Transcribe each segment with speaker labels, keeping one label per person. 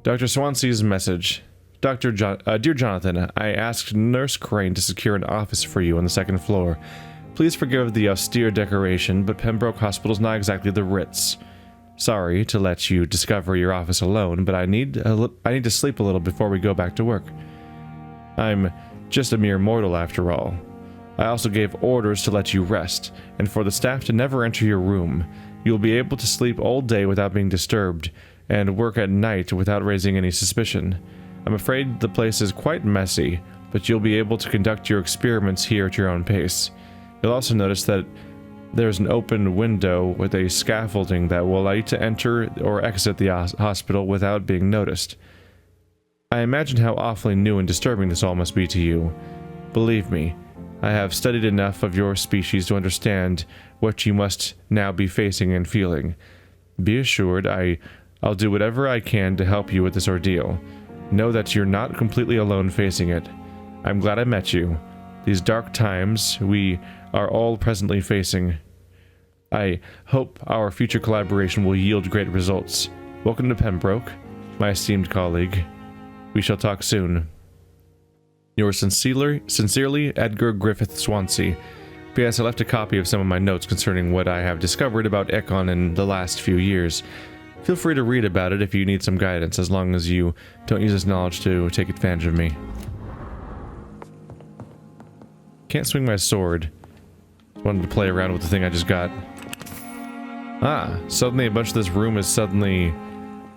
Speaker 1: Dr. Swansea's message. Dear Jonathan, I asked Nurse Crane to secure an office for you on the second floor. Please forgive the austere decoration, but Pembroke Hospital's not exactly the Ritz. Sorry to let you discover your office alone, but I need to sleep a little before we go back to work. I'm just a mere mortal after all. I also gave orders to let you rest, and for the staff to never enter your room. You'll be able to sleep all day without being disturbed, and work at night without raising any suspicion. I'm afraid the place is quite messy, but you'll be able to conduct your experiments here at your own pace. You'll also notice that there's an open window with a scaffolding that will allow you to enter or exit the hospital without being noticed. I imagine how awfully new and disturbing this all must be to you. Believe me, I have studied enough of your species to understand what you must now be facing and feeling. Be assured I'll do whatever I can to help you with this ordeal. Know that you're not completely alone facing it. I'm glad I met you. These dark times we are all presently facing. I hope our future collaboration will yield great results. Welcome to Pembroke, my esteemed colleague. We shall talk soon. Yours sincerely, Edgar Griffith Swansea. P.S. I left a copy of some of my notes concerning what I have discovered about Ekon in the last few years. Feel free to read about it if you need some guidance, as long as you don't use this knowledge to take advantage of me. Can't swing my sword. Wanted to play around with the thing I just got. Ah, suddenly a bunch of this room is suddenly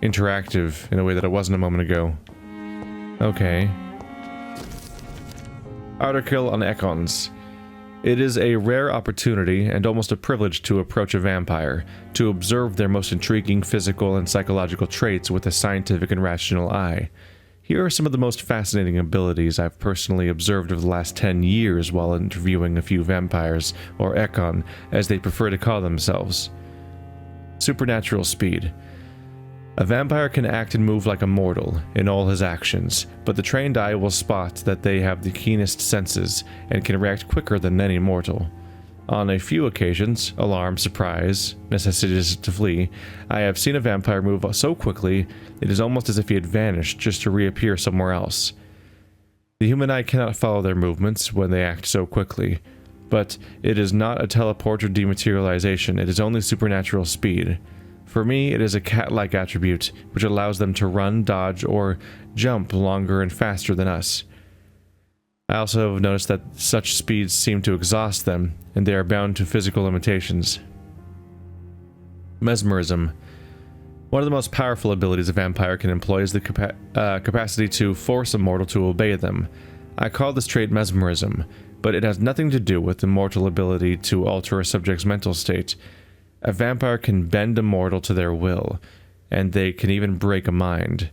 Speaker 1: interactive in a way that it wasn't a moment ago. Okay. Article on Ekons. It is a rare opportunity and almost a privilege to approach a vampire, to observe their most intriguing physical and psychological traits with a scientific and rational eye. Here are some of the most fascinating abilities I've personally observed over the last 10 years while interviewing a few vampires, or Ekon, as they prefer to call themselves. Supernatural speed. A vampire can act and move like a mortal in all his actions, but the trained eye will spot that they have the keenest senses and can react quicker than any mortal. On a few occasions, alarm, surprise, necessities to flee, I have seen a vampire move so quickly it is almost as if he had vanished just to reappear somewhere else. The human eye cannot follow their movements when they act so quickly, but it is not a teleport or dematerialization, it is only supernatural speed. For me, it is a cat-like attribute, which allows them to run, dodge, or jump longer and faster than us. I also have noticed that such speeds seem to exhaust them, and they are bound to physical limitations. Mesmerism. One of the most powerful abilities a vampire can employ is the capacity to force a mortal to obey them. I call this trait mesmerism, but it has nothing to do with the mortal ability to alter a subject's mental state. A vampire can bend a mortal to their will, and they can even break a mind.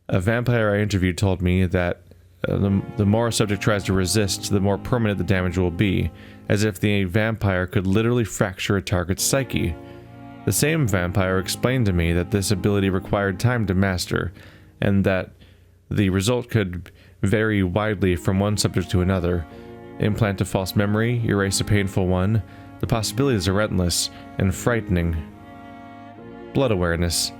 Speaker 1: A vampire I interviewed told me that the more a subject tries to resist, the more permanent the damage will be, as if the vampire could literally fracture a target's psyche. The same vampire explained to me that this ability required time to master, and that the result could vary widely from one subject to another. Implant a false memory, erase a painful one. The possibilities are endless and frightening. Blood awareness.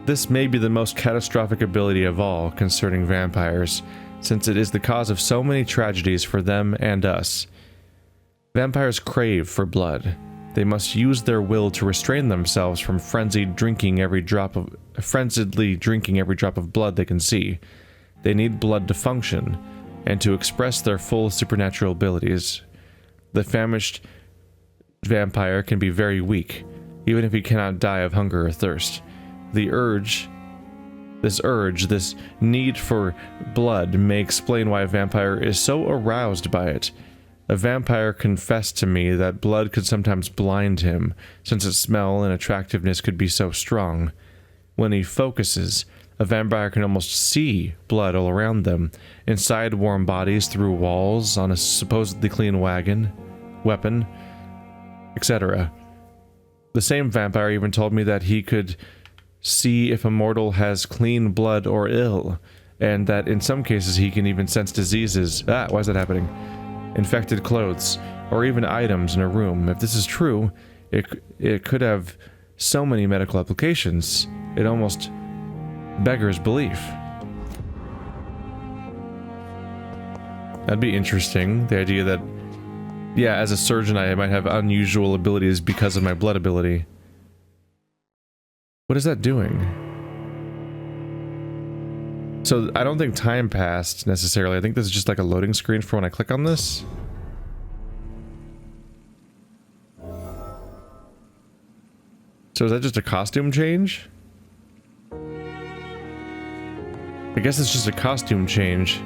Speaker 1: This may be the most catastrophic ability of all concerning vampires, since it is the cause of so many tragedies for them and us. Vampires crave for blood. They must use their will to restrain themselves from frenziedly drinking every drop of blood they can see. They need blood to function, and to express their full supernatural abilities. The famished vampire can be very weak, even if he cannot die of hunger or thirst. This need for blood may explain why a vampire is so aroused by it. A vampire confessed to me that blood could sometimes blind him, since its smell and attractiveness could be so strong. When he focuses, a vampire can almost see blood all around them, inside warm bodies, through walls, on a supposedly clean weapon, etc. The same vampire even told me that he could see if a mortal has clean blood or ill, and that in some cases he can even sense diseases. Why is that happening? Infected clothes, or even items in a room. If this is true, it could have so many medical applications. It almost Beggar's belief. That'd be interesting. The idea that, yeah, as a surgeon I might have unusual abilities because of my blood ability. What is that doing? So I don't think time passed necessarily. I think this is just like a loading screen for when I click on this. So is that just a costume change? I guess it's just a costume change.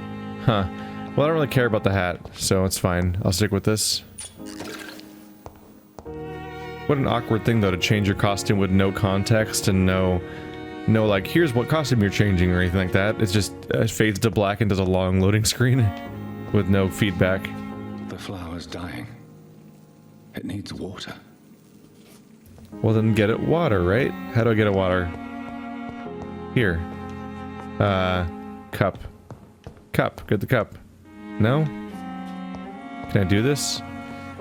Speaker 1: Huh. Well, I don't really care about the hat, so it's fine. I'll stick with this. What an awkward thing, though, to change your costume with no context and no like, here's what costume you're changing or anything like that. It's just fades to black and does a long loading screen with no feedback.
Speaker 2: The flower's dying. It needs water.
Speaker 1: Well, then get it water, right? How do I get it water? Here. Cup. Cup. Get the cup. No? Can I do this?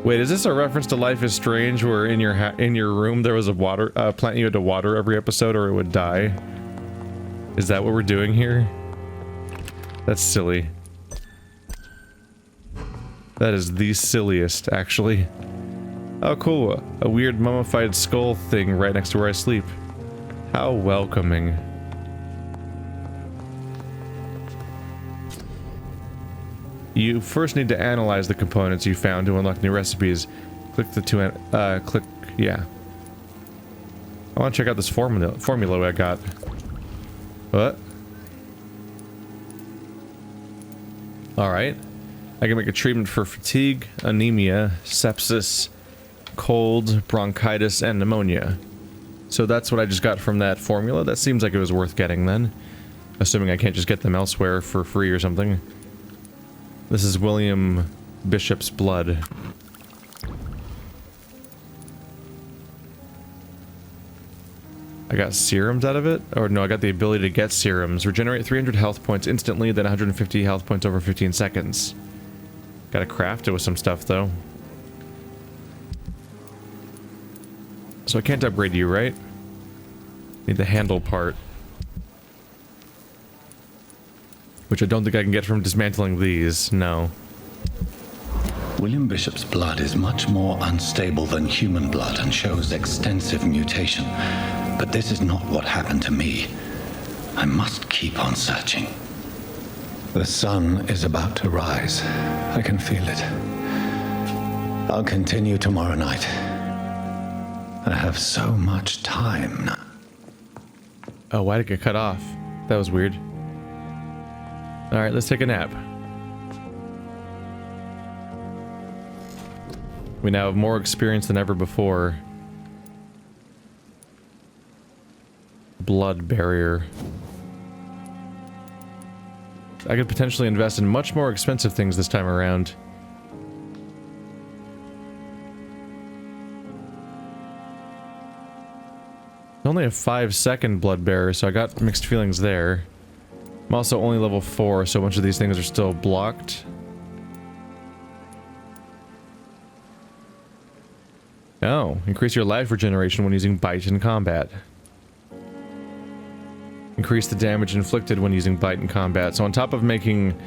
Speaker 1: Wait, is this a reference to Life is Strange where in your room there was a water plant you had to water every episode or it would die? Is that what we're doing here? That's silly. That is the silliest, actually. Oh, cool. A weird mummified skull thing right next to where I sleep. How welcoming. You first need to analyze the components you found to unlock new recipes. Click the yeah. I want to check out this formula I got. What? Alright. I can make a treatment for fatigue, anemia, sepsis, cold, bronchitis, and pneumonia. So that's what I just got from that formula. That seems like it was worth getting then. Assuming I can't just get them elsewhere for free or something. This is William Bishop's blood. I got serums out of it? Or no, I got the ability to get serums. Regenerate 300 health points instantly, then 150 health points over 15 seconds. Gotta craft it with some stuff, though. So I can't upgrade you, right? Need the handle part. Which I don't think I can get from dismantling these, no.
Speaker 2: William Bishop's blood is much more unstable than human blood and shows extensive mutation. But this is not what happened to me. I must keep on searching. The sun is about to rise. I can feel it. I'll continue tomorrow night. I have so much time now.
Speaker 1: Oh, why did it get cut off? That was weird. Alright, let's take a nap. We now have more experience than ever before. Blood barrier. I could potentially invest in much more expensive things this time around. Only a 5-second blood barrier, so I got mixed feelings there. I'm also only level 4, so a bunch of these things are still blocked. Oh, increase your life regeneration when using bite in combat. Increase the damage inflicted when using bite in combat. So on top of making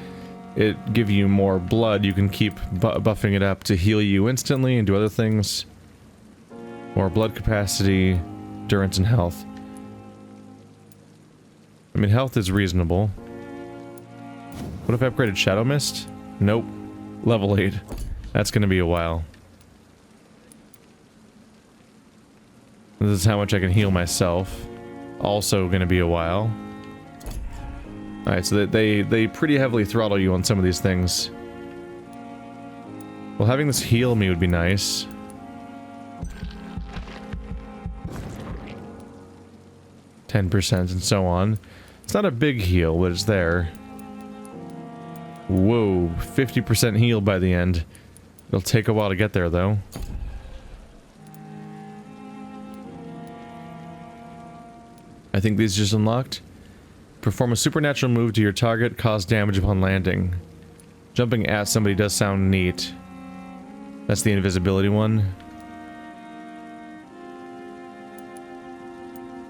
Speaker 1: it give you more blood, you can keep buffing it up to heal you instantly and do other things. More blood capacity, endurance, and health. I mean, health is reasonable. What if I upgraded Shadow Mist? Nope. Level 8. That's gonna be a while. This is how much I can heal myself. Also gonna be a while. Alright, so they pretty heavily throttle you on some of these things. Well, having this heal me would be nice. %, and so on. It's not a big heal, but it's there. Whoa, 50% heal by the end. It'll take a while to get there, though. I think these just unlocked. Perform a supernatural move to your target, cause damage upon landing. Jumping at somebody does sound neat. That's the invisibility one.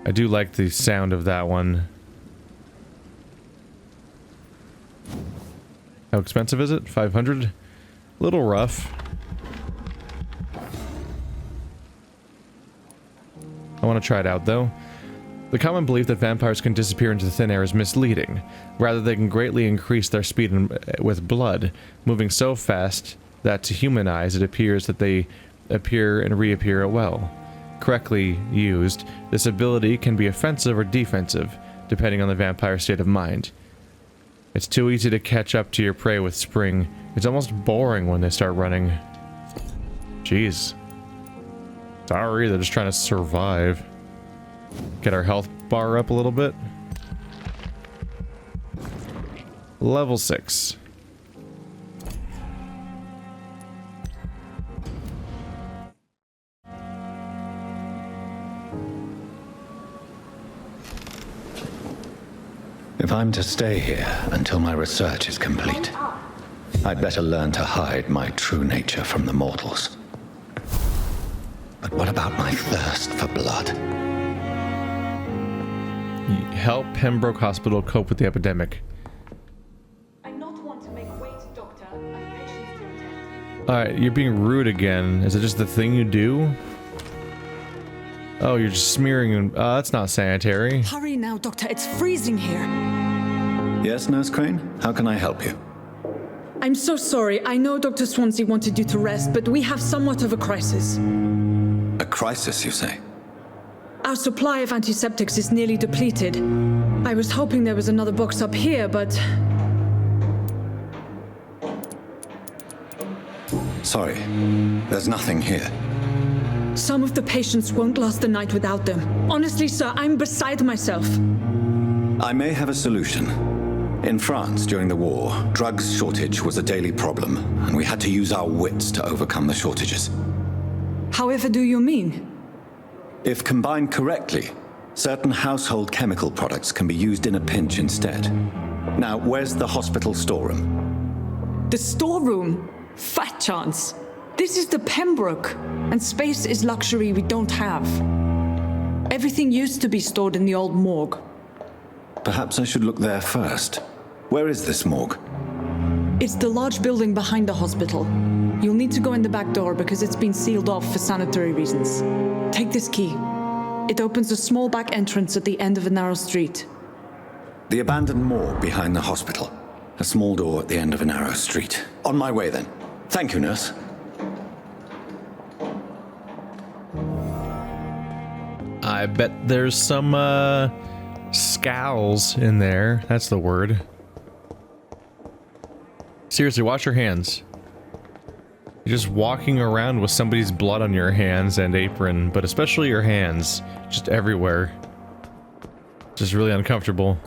Speaker 1: I do like the sound of that one. How expensive is it? 500? A little rough. I want to try it out though. The common belief that vampires can disappear into thin air is misleading. Rather, they can greatly increase their speed with blood, moving so fast that to human eyes it appears that they appear and reappear at will. Correctly used, this ability can be offensive or defensive, depending on the vampire's state of mind. It's too easy to catch up to your prey with spring. It's almost boring when they start running. Jeez. Sorry, they're just trying to survive. Get our health bar up a little bit. Level 6.
Speaker 2: If I'm to stay here until my research is complete, I'd better learn to hide my true nature from the mortals. But what about my thirst for blood?
Speaker 1: Help Pembroke Hospital cope with the epidemic.
Speaker 3: I not want to make wait, Doctor. I've patients to attend.
Speaker 1: Alright, you're being rude again. Is it just the thing you do? Oh, you're just smearing and that's not sanitary.
Speaker 3: Hurry now, Doctor. It's freezing here.
Speaker 2: Yes, Nurse Crane? How can I help you?
Speaker 3: I'm so sorry. I know Dr. Swansea wanted you to rest, but we have somewhat of a crisis.
Speaker 2: A crisis, you say?
Speaker 3: Our supply of antiseptics is nearly depleted. I was hoping there was another box up here, but...
Speaker 2: Sorry, there's nothing here.
Speaker 3: some of the patients won't last the night without them. Honestly, sir, I'm beside myself.
Speaker 2: I may have a solution. In France, during the war, drugs shortage was a daily problem, and we had to use our wits to overcome the shortages.
Speaker 3: However do you mean?
Speaker 2: If combined correctly, certain household chemical products can be used in a pinch instead. Now, where's the hospital storeroom?
Speaker 3: The storeroom? Fat chance. This is the Pembroke, and space is luxury we don't have. Everything used to be stored in the old morgue.
Speaker 2: Perhaps I should look there first. Where is this morgue?
Speaker 3: It's the large building behind the hospital. You'll need to go in the back door because it's been sealed off for sanitary reasons. Take this key. It opens a small back entrance at the end of a narrow street.
Speaker 2: The abandoned morgue behind the hospital. A small door at the end of a narrow street. On my way then. Thank you, nurse.
Speaker 1: I bet there's some, skals in there. That's the word. Seriously, wash your hands. You're just walking around with somebody's blood on your hands and apron, but especially your hands. Just everywhere. Just really uncomfortable.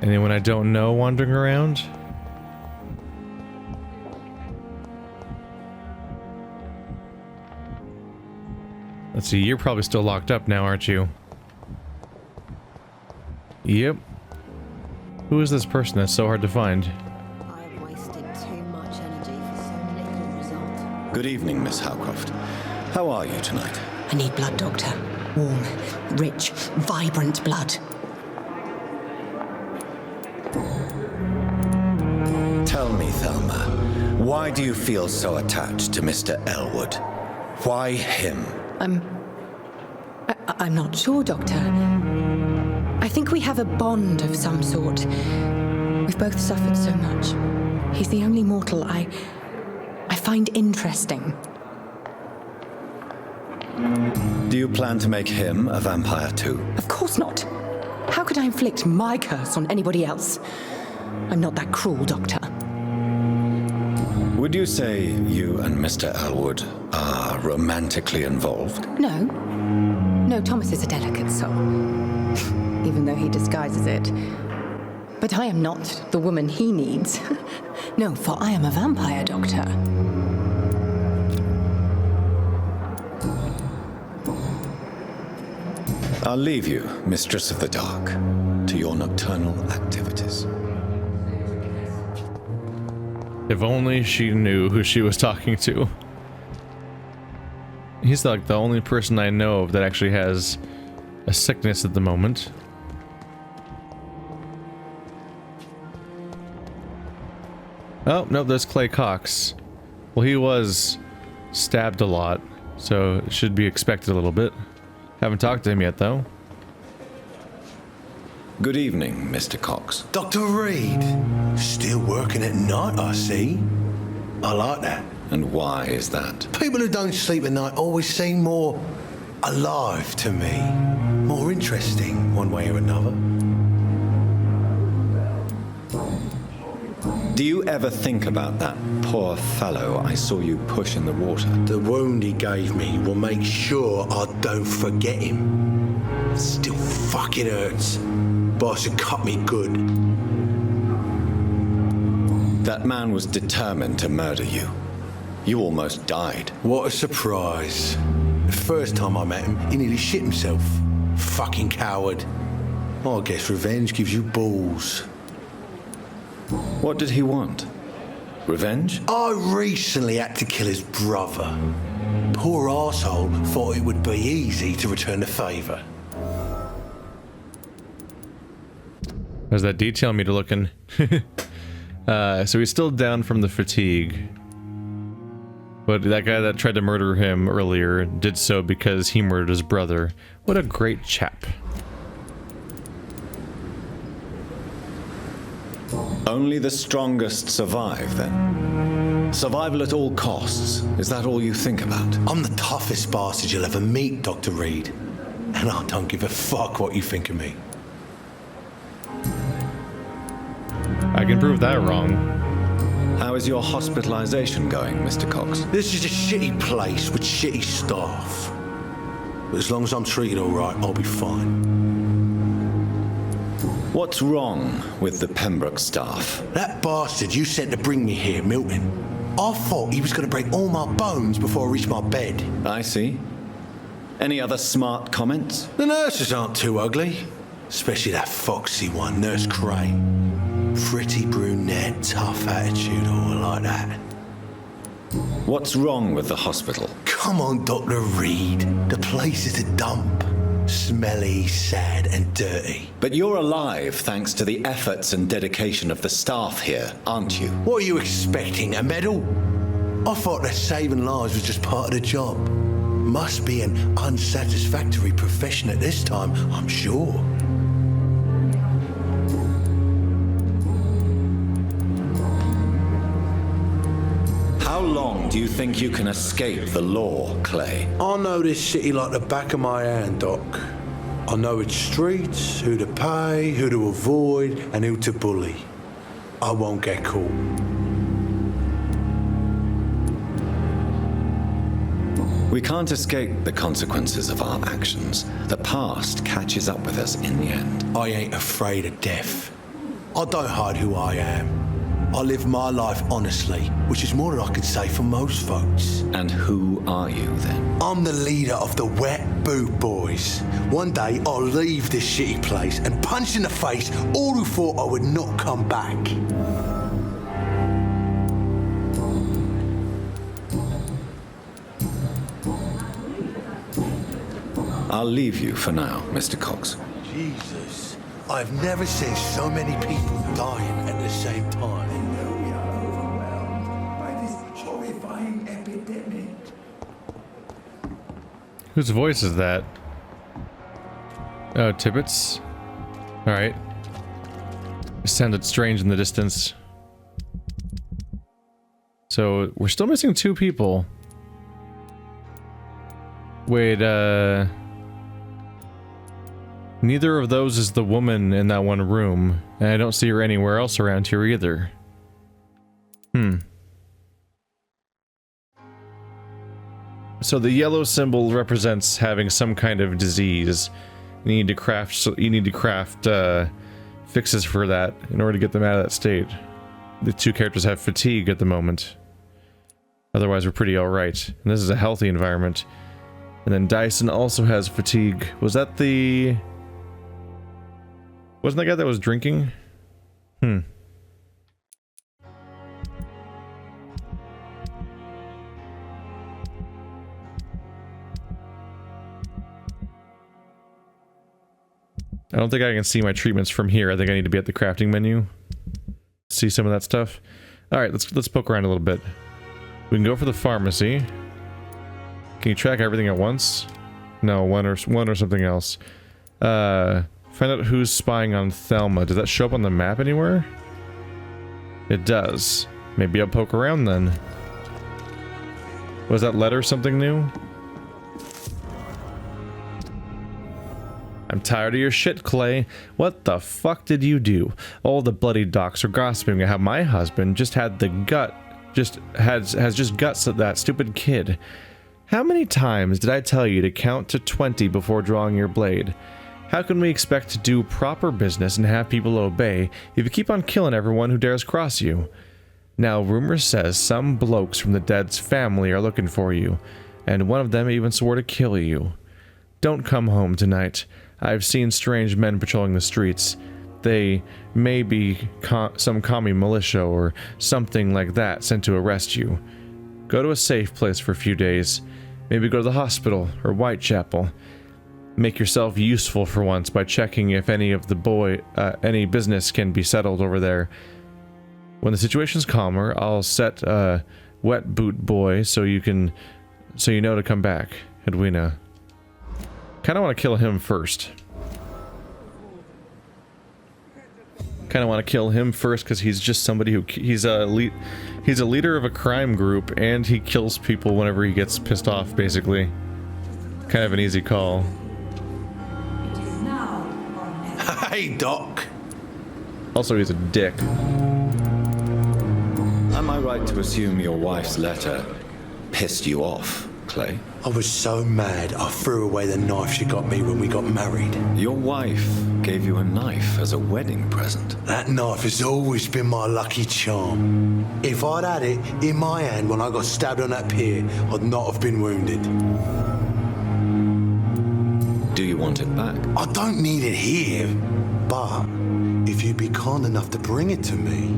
Speaker 1: Anyone I don't know wandering around? Let's see, you're probably still locked up now, aren't you? Yep. Who is this person that's so hard to find?
Speaker 4: I wasted too much energy for so little result.
Speaker 2: Good evening, Miss Howcroft. How are you tonight?
Speaker 4: I need blood, Doctor. Warm, rich, vibrant blood.
Speaker 2: Tell me, Thelma, why do you feel so attached to Mr. Elwood? Why him?
Speaker 4: I'm not sure, Doctor. I think we have a bond of some sort. We've both suffered so much. He's the only mortal I find interesting.
Speaker 2: Do you plan to make him a vampire too?
Speaker 4: Of course not. How could I inflict my curse on anybody else? I'm not that cruel, Doctor.
Speaker 2: Would you say you and Mr. Elwood are romantically involved?
Speaker 4: No. No, Thomas is a delicate soul. Even though he disguises it. But I am not the woman he needs. No, for I am a vampire, Doctor.
Speaker 2: I'll leave you, Mistress of the Dark, to your nocturnal activities.
Speaker 1: If only she knew who she was talking to. He's like the only person I know of that actually has a sickness at the moment. Oh, no, there's Clay Cox. Well, he was stabbed a lot, so it should be expected a little bit. Haven't talked to him yet, though.
Speaker 2: Good evening, Mr. Cox.
Speaker 5: Dr. Reid. Still working at night, I see. I like that.
Speaker 2: And why is that?
Speaker 5: People who don't sleep at night always seem more alive to me. More interesting, one way or another.
Speaker 2: Do you ever think about that poor fellow I saw you push in the water?
Speaker 5: The wound he gave me will make sure I don't forget him. Still fucking hurts. Boss had cut me good.
Speaker 2: That man was determined to murder you. You almost died.
Speaker 5: What a surprise. The first time I met him, he nearly shit himself. Fucking coward. I guess revenge gives you balls.
Speaker 2: What did he want? Revenge?
Speaker 5: I recently had to kill his brother. Poor arsehole thought it would be easy to return the favour.
Speaker 1: There's that detail meter looking. So he's still down from the fatigue. But that guy that tried to murder him earlier did so because he murdered his brother. What a great chap.
Speaker 2: Only the strongest survive, then? Survival at all costs. Is that all you think about?
Speaker 5: I'm the toughest bastard you'll ever meet, Dr. Reid. And I don't give a fuck what you think of me.
Speaker 1: I can prove that wrong.
Speaker 2: How is your hospitalization going, Mr. Cox?
Speaker 5: This is a shitty place with shitty staff. But as long as I'm treated all right, I'll be fine.
Speaker 2: What's wrong with the Pembroke staff?
Speaker 5: That bastard you sent to bring me here, Milton, I thought he was going to break all my bones before I reached my bed.
Speaker 2: I see. Any other smart comments?
Speaker 5: The nurses aren't too ugly. Especially that foxy one, Nurse Cray. Pretty brunette, tough attitude, all like that.
Speaker 2: What's wrong with the hospital?
Speaker 5: Come on, Dr. Reid. The place is a dump. Smelly, sad, and dirty.
Speaker 2: But you're alive thanks to the efforts and dedication of the staff here, aren't you?
Speaker 5: What are you expecting, a medal? I thought that saving lives was just part of the job. Must be an unsatisfactory profession at this time, I'm sure.
Speaker 2: How long do you think you can escape the law, Clay?
Speaker 5: I know this city like the back of my hand, Doc. I know its streets, who to pay, who to avoid, and who to bully. I won't get caught.
Speaker 2: We can't escape the consequences of our actions. The past catches up with us in the end.
Speaker 5: I ain't afraid of death. I don't hide who I am. I live my life honestly, which is more than I can say for most folks.
Speaker 2: And who are you, then?
Speaker 5: I'm the leader of the Wet Boot Boys. One day, I'll leave this shitty place and punch in the face all who thought I would not come back.
Speaker 2: I'll leave you for now, Mr. Cox.
Speaker 5: Jesus, I've never seen so many people dying at the same time.
Speaker 1: Whose voice is that? Oh, Tippett's? Alright. It sounded strange in the distance. So, we're still missing 2 people. Wait, neither of those is the woman in that one room, and I don't see her anywhere else around here either. So the yellow symbol represents having some kind of disease. You need to craft fixes for that in order to get them out of that state. The 2 characters have fatigue at the moment. Otherwise, we're pretty alright. And this is a healthy environment. And then Dyson also has fatigue. Was that the... Wasn't that guy that was drinking? I don't think I can see my treatments from here. I think I need to be at the crafting menu. See some of that stuff. All right, let's poke around a little bit. We can go for the pharmacy. Can you track everything at once? No, one or something else. Find out who's spying on Thelma. Does that show up on the map anywhere? It does. Maybe I'll poke around then. Was that letter something new? I'm tired of your shit, Clay. What the fuck did you do? All the bloody docs are gossiping how my husband just had the has just guts of that stupid kid. How many times did I tell you to count to 20 before drawing your blade? How can we expect to do proper business and have people obey if you keep on killing everyone who dares cross you? Now, rumor says some blokes from the dead's family are looking for you, and one of them even swore to kill you. Don't come home tonight. I've seen strange men patrolling the streets. They may be some commie militia or something like that sent to arrest you. Go to a safe place for a few days. Maybe go to the hospital or Whitechapel. Make yourself useful for once by checking if any business can be settled over there. When the situation's calmer, I'll set Wet Boot Boy so you know to come back, Edwina. Kind of want to kill him first. Because he's just somebody who he's a leader of a crime group and he kills people whenever he gets pissed off. Basically, kind of an easy call.
Speaker 5: Hey, Doc.
Speaker 1: Also, he's a dick.
Speaker 2: Am I right to assume your wife's letter pissed you off, Clay?
Speaker 5: I was so mad I threw away the knife she got me when we got married.
Speaker 2: Your wife gave you a knife as a wedding present.
Speaker 5: That knife has always been my lucky charm. If I'd had it in my hand when I got stabbed on that pier, I'd not have been wounded.
Speaker 2: Do you want it back?
Speaker 5: I don't need it here, but if you'd be kind enough to bring it to me,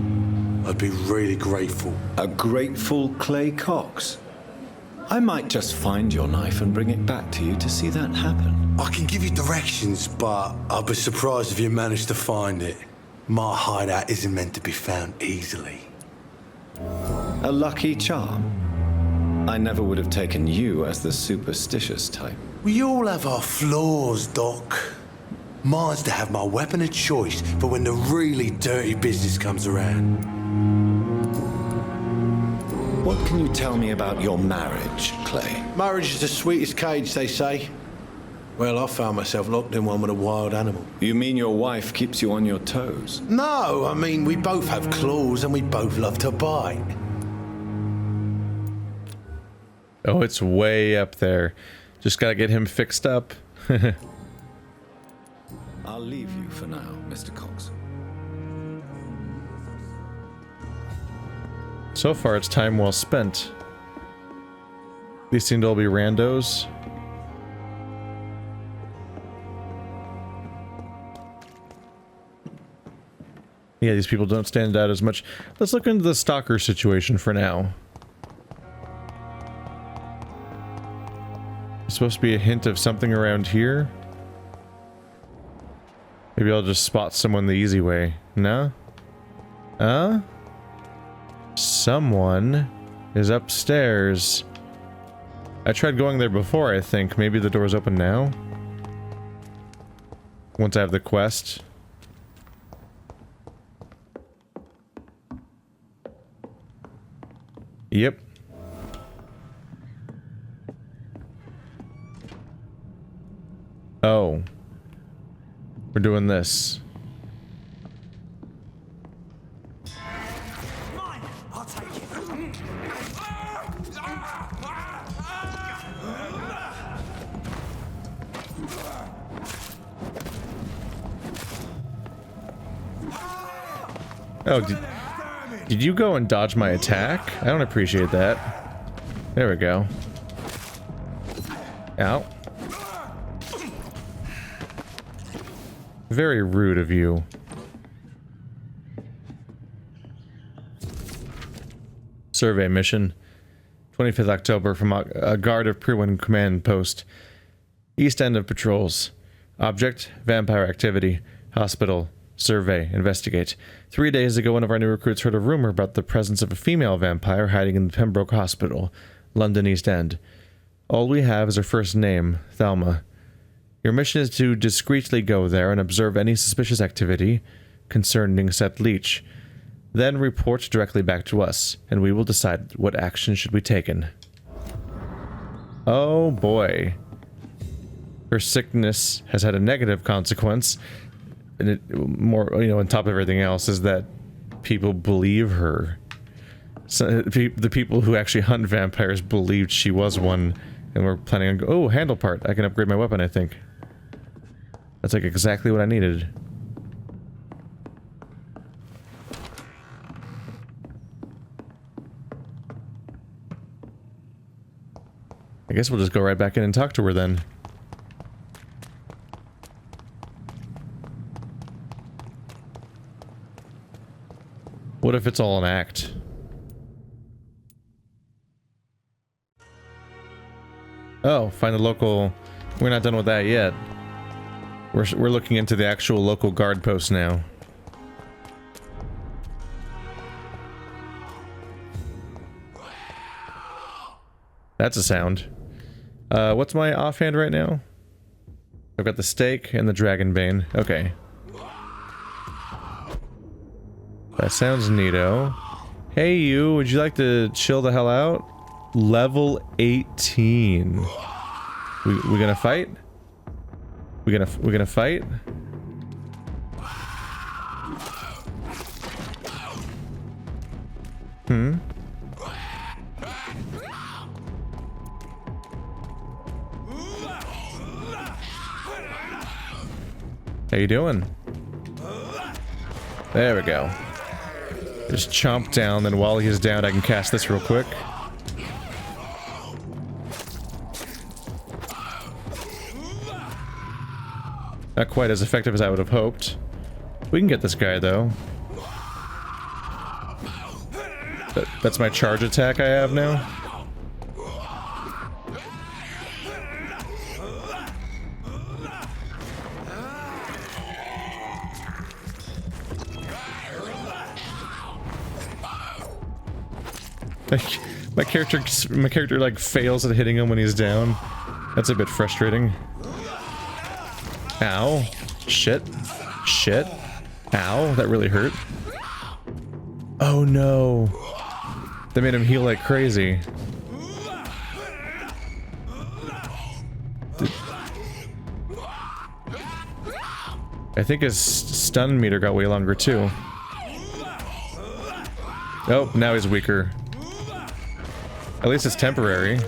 Speaker 5: I'd be really grateful.
Speaker 2: A grateful Clay Cox? I might just find your knife and bring it back to you to see that happen.
Speaker 5: I can give you directions, but I'll be surprised if you manage to find it. My hideout isn't meant to be found easily.
Speaker 2: A lucky charm? I never would have taken you as the superstitious type.
Speaker 5: We all have our flaws, Doc. Mine's to have my weapon of choice for when the really dirty business comes around.
Speaker 2: What can you tell me about your marriage, Clay?
Speaker 5: Marriage is the sweetest cage, they say. Well, I found myself locked in one with a wild animal.
Speaker 2: You mean your wife keeps you on your toes?
Speaker 5: No, I mean, we both have claws and we both love to bite.
Speaker 1: Oh, it's way up there. Just gotta get him fixed up.
Speaker 2: I'll leave you for now, Mr. Cox.
Speaker 1: So far, it's time well spent. These seem to all be randos. Yeah, these people don't stand out as much. Let's look into the stalker situation for now. It's supposed to be a hint of something around here. Maybe I'll just spot someone the easy way. No? Someone is upstairs. I tried going there before, I think. Maybe the door's open now? Once I have the quest. Yep. Oh. We're doing this. Oh, did you go and dodge my attack? I don't appreciate that. There we go. Ow. Very rude of you. Survey mission. 25th October from a guard of Prewin command post. East end of patrols. Object, vampire activity. Hospital. Survey. Investigate. 3 days ago, one of our new recruits heard a rumor about the presence of a female vampire hiding in the Pembroke Hospital, London East End. All we have is her first name, Thelma. Your mission is to discreetly go there and observe any suspicious activity concerning said leech. Then report directly back to us, and we will decide what action should be taken. Oh boy. Her sickness has had a negative consequence, and it more, on top of everything else, is that people believe her. So, the people who actually hunt vampires believed she was one, and we're planning on oh, handle part. I can upgrade my weapon, I think. That's like exactly what I needed. I guess we'll just go right back in and talk to her then. What if it's all an act? Oh, find the local... We're not done with that yet. We're looking into the actual local guard post now. That's a sound. What's my offhand right now? I've got the stake and the dragonbane. Okay. That sounds neato. Hey you, would you like to chill the hell out? Level 18. We gonna fight? We gonna fight? Hmm? How you doing? There we go. Just chomp down, then while he's down I can cast this real quick. Not quite as effective as I would have hoped. We can get this guy though. That's my charge attack I have now. My character like fails at hitting him when he's down. That's a bit frustrating. Ow. Shit. Shit. Ow, that really hurt. Oh no. That made him heal like crazy. I think his stun meter got way longer too. Oh, now he's weaker. At least it's temporary.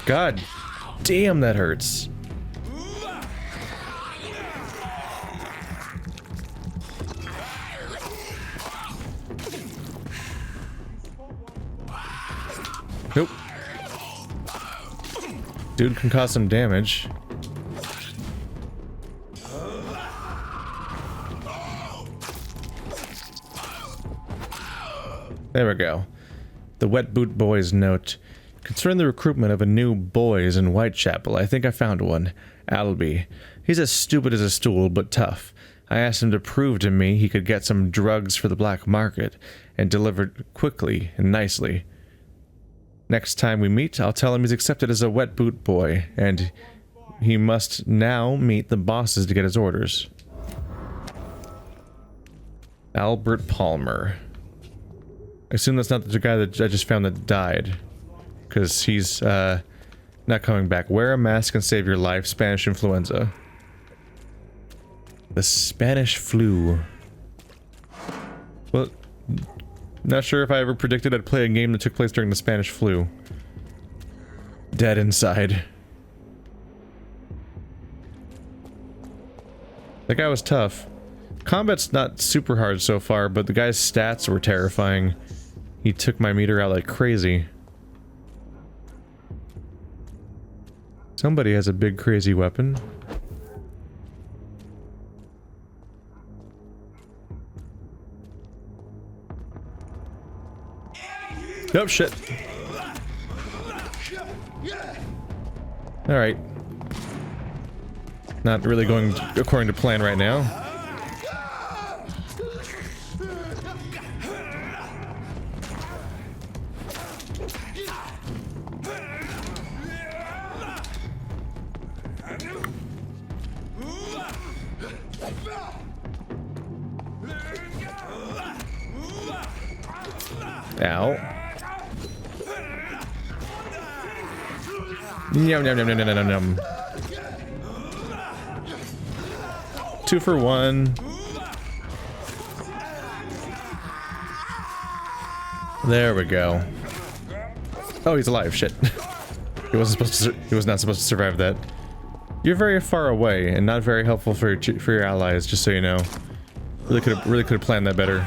Speaker 1: God damn, that hurts. Nope. Dude can cause some damage. There we go. The Wet Boot Boys note. Concerning the recruitment of a new boys in Whitechapel, I think I found one. Albie. He's as stupid as a stool, but tough. I asked him to prove to me he could get some drugs for the black market, and delivered quickly and nicely. Next time we meet, I'll tell him he's accepted as a wet boot boy, and he must now meet the bosses to get his orders. Albert Palmer. I assume that's not the guy that I just found that died. Because he's, not coming back. Wear a mask and save your life. Spanish influenza. The Spanish flu. Well, not sure if I ever predicted I'd play a game that took place during the Spanish flu. Dead inside. That guy was tough. Combat's not super hard so far, but the guy's stats were terrifying. He took my meter out like crazy. Somebody has a big crazy weapon. Oh shit. Alright. Not really going according to plan right now. Ow. Yum, yum, yum, yum, yum, yum, yum. 2 for 1. There we go. Oh, he's alive. Shit. He wasn't supposed to. He was not supposed to survive that. You're very far away and not very helpful for your allies. Just so you know. Really could have planned that better.